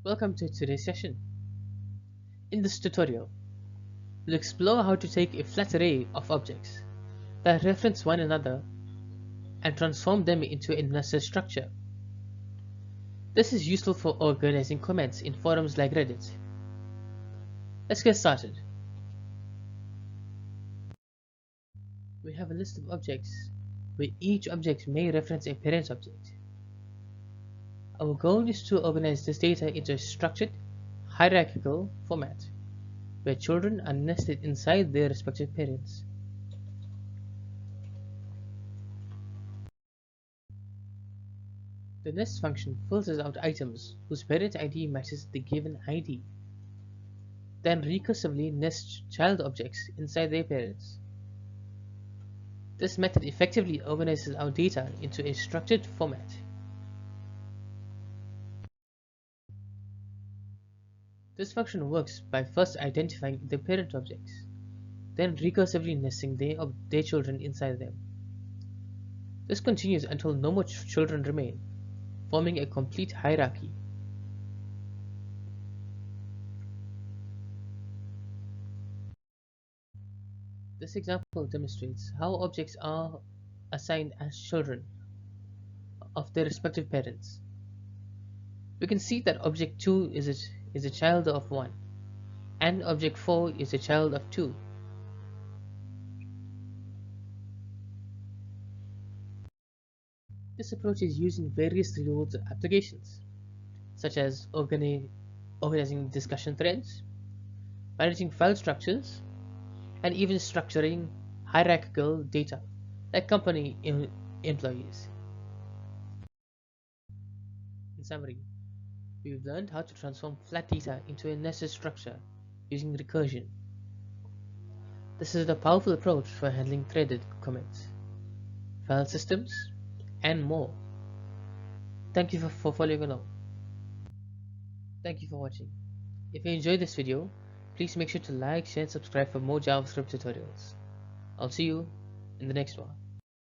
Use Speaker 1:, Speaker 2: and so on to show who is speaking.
Speaker 1: Welcome to today's session. In this tutorial, we'll explore how to take a flat array of objects that reference one another and transform them into a nested structure. This is useful for organizing comments in forums like Reddit. Let's get started. We have a list of objects where each object may reference a parent object. Our goal is to organize this data into a structured, hierarchical format, where children are nested inside their respective parents. The nest function filters out items whose parent ID matches the given ID, then recursively nests child objects inside their parents. This method effectively organizes our data into a structured format. This function works by first identifying the parent objects, then recursively nesting their children inside them. This continues until no more children remain, forming a complete hierarchy. This example demonstrates how objects are assigned as children of their respective parents. We can see that object 2 is a child of 1, and object 4 is a child of 2. This approach is used in various real-world applications, such as organizing discussion threads, managing file structures, and even structuring hierarchical data like company employees. In summary, we've learned how to transform flat data into a nested structure using recursion. This is a powerful approach for handling threaded comments, file systems, and more. Thank you for following along. Thank you for watching. If you enjoyed this video, please make sure to like, share, and subscribe for more JavaScript tutorials. I'll see you in the next one.